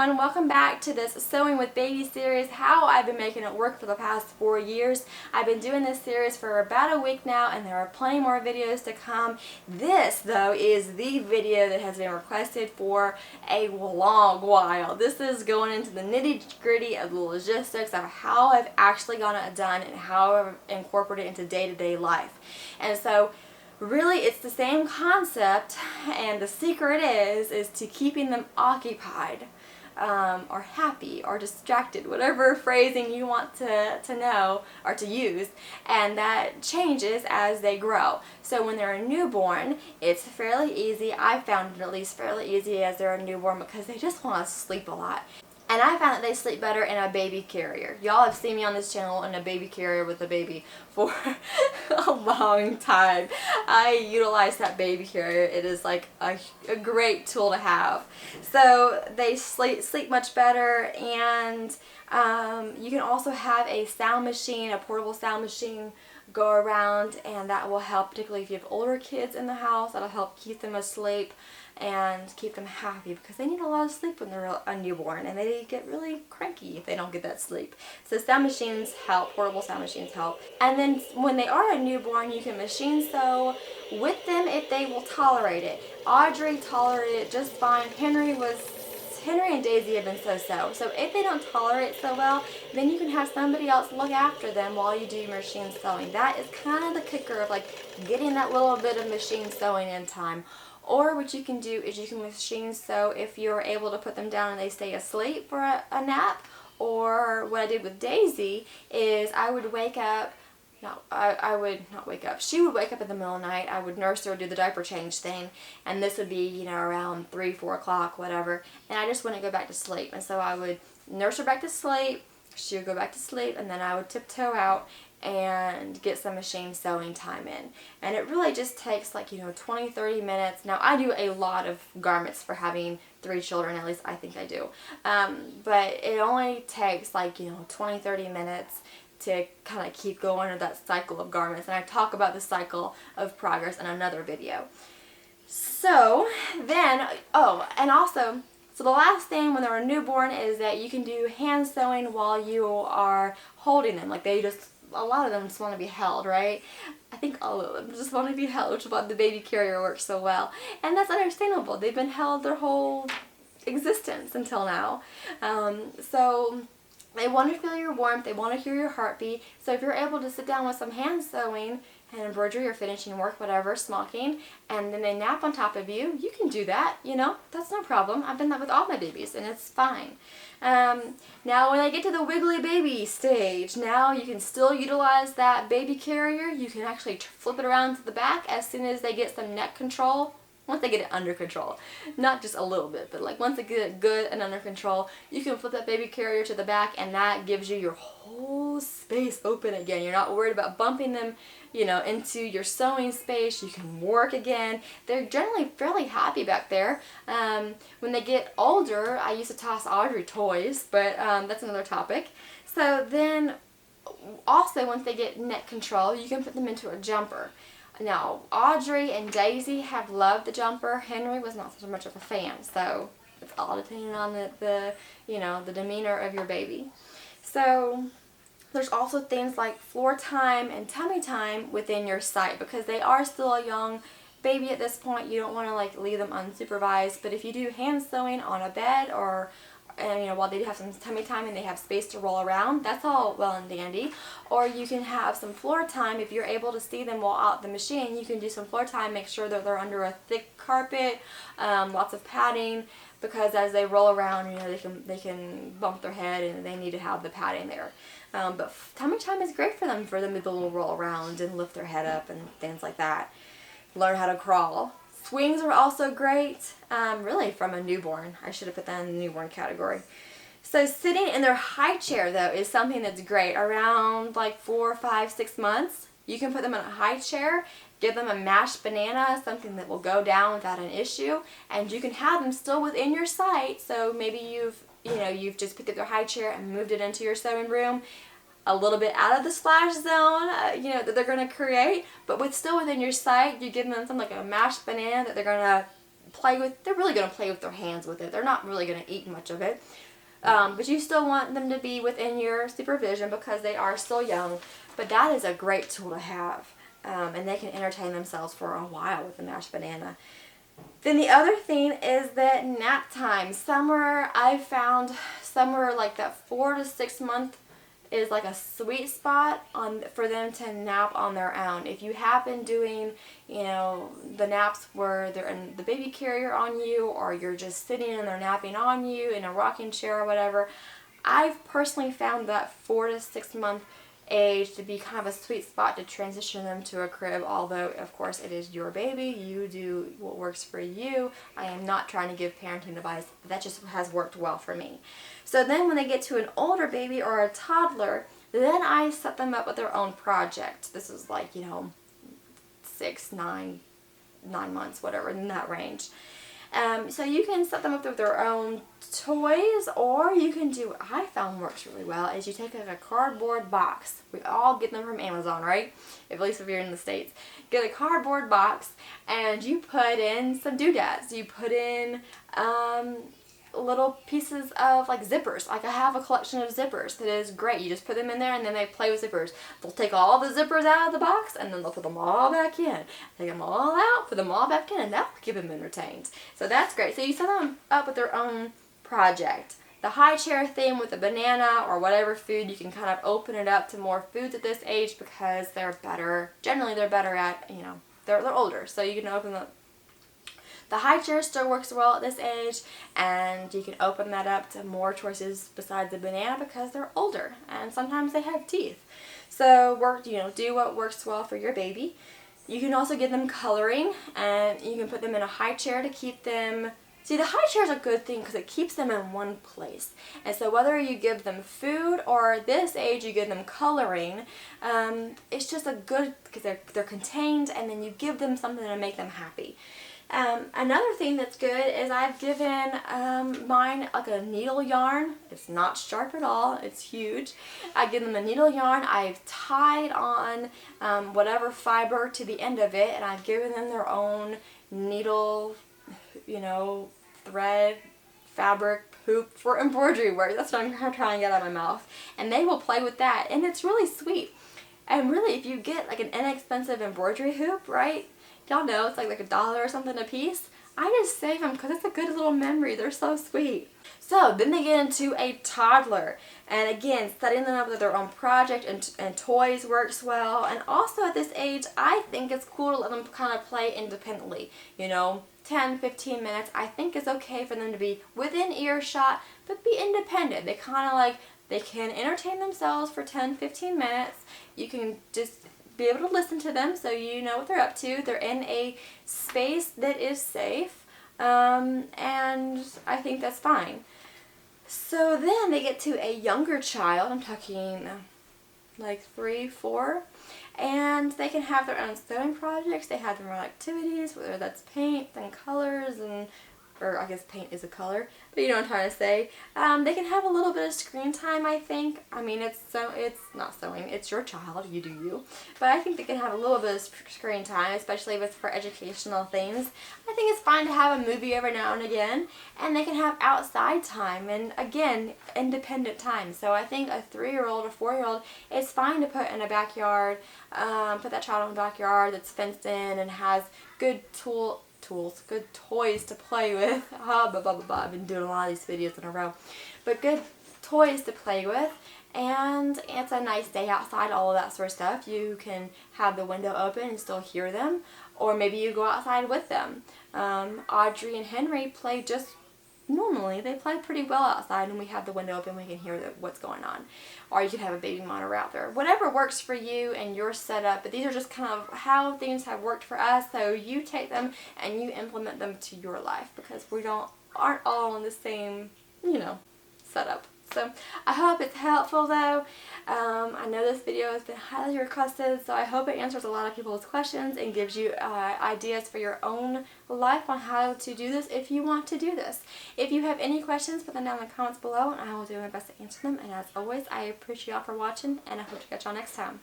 everyone, welcome back to this Sewing with Baby series, how I've been making it work for the past 4 years. I've been doing this series for about a week now and there are plenty more videos to come. This though is the video that has been requested for a long while. This is going into the nitty-gritty of the logistics of how I've actually gotten it done and how I've incorporated it into day-to-day life. And so really, it's the same concept, and the secret is to keeping them occupied, or happy, or distracted, whatever phrasing you want to know or to use, and that changes as they grow. So when they're a newborn, it's fairly easy. I found it at least fairly easy as they're a newborn because they just want to sleep a lot. And I found that they sleep better in a baby carrier. Y'all have seen me on this channel in a baby carrier with a baby for a long time. I utilize that baby carrier. It is like a great tool to have. So they sleep much better, and you can also have a sound machine, a portable sound machine, go around, and that will help, particularly if you have older kids in the house. That'll help keep them asleep and keep them happy because they need a lot of sleep when they're a newborn, and they get really cranky if they don't get that sleep. So sound machines help, portable sound machines help. And then when they are a newborn, you can machine sew with them if they will tolerate it. Audrey tolerated it just fine. Henry and Daisy have been so-so. So if they don't tolerate so well, then you can have somebody else look after them while you do your machine sewing. That is kind of the kicker of like getting that little bit of machine sewing in time. Or what you can do is you can machine sew if you're able to put them down and they stay asleep for a nap. Or what I did with Daisy is I would wake up, I would not wake up. She would wake up in the middle of the night. I would nurse her, do the diaper change thing, and this would be, you know, around 3, 4 o'clock, whatever. And I just wouldn't go back to sleep. And so I would nurse her back to sleep. She would go back to sleep, and then I would tiptoe out and get some machine sewing time in. And it really just takes like, 20, 30 minutes. Now I do a lot of garments for having 3 children, at least I think I do. But it only takes like, 20, 30 minutes to kind of keep going with that cycle of garments. And I talk about the cycle of progress in another video. So then, and also, so the last thing when they're a newborn is that you can do hand sewing while you are holding them. Like a lot of them just want to be held, right? I think all of them just want to be held, which is why the baby carrier works so well. And that's understandable. They've been held their whole existence until now. So they want to feel your warmth. They want to hear your heartbeat. So if you're able to sit down with some hand sewing and embroidery or finishing work, whatever, smocking, and then they nap on top of you, you can do that, that's no problem. I've done that with all my babies, and it's fine. Now when they get to the wiggly baby stage, now you can still utilize that baby carrier. You can actually flip it around to the back as soon as they get some neck control. Once they get it under control, not just a little bit, but like once they get it good and under control, you can flip that baby carrier to the back, and that gives you your whole space open again. You're not worried about bumping them, into your sewing space. You can work again. They're generally fairly happy back there. When they get older, I used to toss Audrey toys, but that's another topic. So then, also once they get neck control, you can put them into a jumper. Now, Audrey and Daisy have loved the jumper. Henry was not so much of a fan, so it's all depending on the demeanor of your baby. So there's also things like floor time and tummy time within your site because they are still a young baby at this point. You don't want to like leave them unsupervised, but if you do hand sewing on a bed or while they do have some tummy time and they have space to roll around, that's all well and dandy. Or you can have some floor time. If you're able to see them while out the machine, you can do some floor time. Make sure that they're under a thick carpet, lots of padding, because as they roll around, they can bump their head and they need to have the padding there. But tummy time is great for them to be able to roll around and lift their head up and things like that. Learn how to crawl. Swings are also great, really from a newborn. I should have put that in the newborn category. So sitting in their high chair, though, is something that's great. Around like 4, 5, 6 months, you can put them in a high chair, give them a mashed banana, something that will go down without an issue, and you can have them still within your site. So maybe you've just picked up their high chair and moved it into your sewing room, a little bit out of the splash zone, that they're going to create, but still within your site. You give them something like a mashed banana that they're going to play with, they're really going to play with their hands with it. They're not really going to eat much of it. But you still want them to be within your supervision because they are still young. But that is a great tool to have. And they can entertain themselves for a while with the mashed banana. Then the other thing is that nap time. I've found somewhere like that 4 to 6 month is like a sweet spot for them to nap on their own. If you have been doing, the naps where they're in the baby carrier on you, or you're just sitting and they're napping on you in a rocking chair or whatever, I've personally found that 4 to 6 month age to be kind of a sweet spot to transition them to a crib, although of course it is your baby. You do what works for you. I am not trying to give parenting advice. That just has worked well for me. So then when they get to an older baby or a toddler, then I set them up with their own project. This is like, 6, 9 months, whatever, in that range. So you can set them up with their own toys, or you can do what I found works really well is you take like a cardboard box. We all get them from Amazon, right? At least if you're in the States. Get a cardboard box and you put in some doodads. You put in little pieces of like zippers. Like I have a collection of zippers that is great. You just put them in there and then they play with zippers. They'll take all the zippers out of the box and then they'll put them all back in. Take them all out, put them all back in, and that'll keep them entertained. So that's great. So you set them up with their own project. The high chair thing with the banana or whatever food, you can kind of open it up to more foods at this age because they're better. Generally they're better at, they're older. So you can open the high chair still works well at this age, and you can open that up to more choices besides the banana because they're older and sometimes they have teeth. So do what works well for your baby. You can also give them coloring, and you can put them in a high chair to keep them. See, the high chair is a good thing because it keeps them in one place. And so whether you give them food or at this age you give them coloring, it's just a good, because they're contained, and then you give them something to make them happy. Another thing that's good is I've given mine like a needle yarn. It's not sharp at all. It's huge. I give them a needle yarn. I've tied on whatever fiber to the end of it, and I've given them their own needle, thread, fabric, hoop for embroidery work. That's what I'm trying to get out of my mouth. And they will play with that, and it's really sweet. And really, if you get like an inexpensive embroidery hoop, right? Y'all know it's like $1 or something a piece. I just save them because it's a good little memory. They're so sweet. So then they get into a toddler. And again, setting them up with their own project and toys works well. And also at this age, I think it's cool to let them kind of play independently. 10, 15 minutes. I think it's okay for them to be within earshot, but be independent. They kind of they can entertain themselves for 10, 15 minutes. You can just be able to listen to them so you know what they're up to. They're in a space that is safe, and I think that's fine. So then they get to a younger child. I'm talking like 3, 4, and they can have their own sewing projects. They have their own activities, whether that's paint and colors, or I guess paint is a color, but you know what I'm trying to say. They can have a little bit of screen time, I think. I mean, it's not sewing, it's your child, you do you. But I think they can have a little bit of screen time, especially if it's for educational things. I think it's fine to have a movie every now and again, and they can have outside time, and again, independent time. So I think a 3-year-old or 4-year-old, it's fine to put in a backyard, put that child in a backyard that's fenced in and has good good toys to play with. I've been doing a lot of these videos in a row. But good toys to play with, and it's a nice day outside, all of that sort of stuff. You can have the window open and still hear them, or maybe you go outside with them. Audrey and Henry play just normally. They play pretty well outside, and we have the window open, we can hear what's going on. Or you can have a baby monitor out there. Whatever works for you and your setup, but these are just kind of how things have worked for us, so you take them and you implement them to your life, because we aren't all in the same, setup. So I hope it's helpful though. I know this video has been highly requested, so I hope it answers a lot of people's questions and gives you ideas for your own life on how to do this if you want to do this. If you have any questions, put them down in the comments below and I will do my best to answer them. And as always, I appreciate y'all for watching, and I hope to catch y'all next time.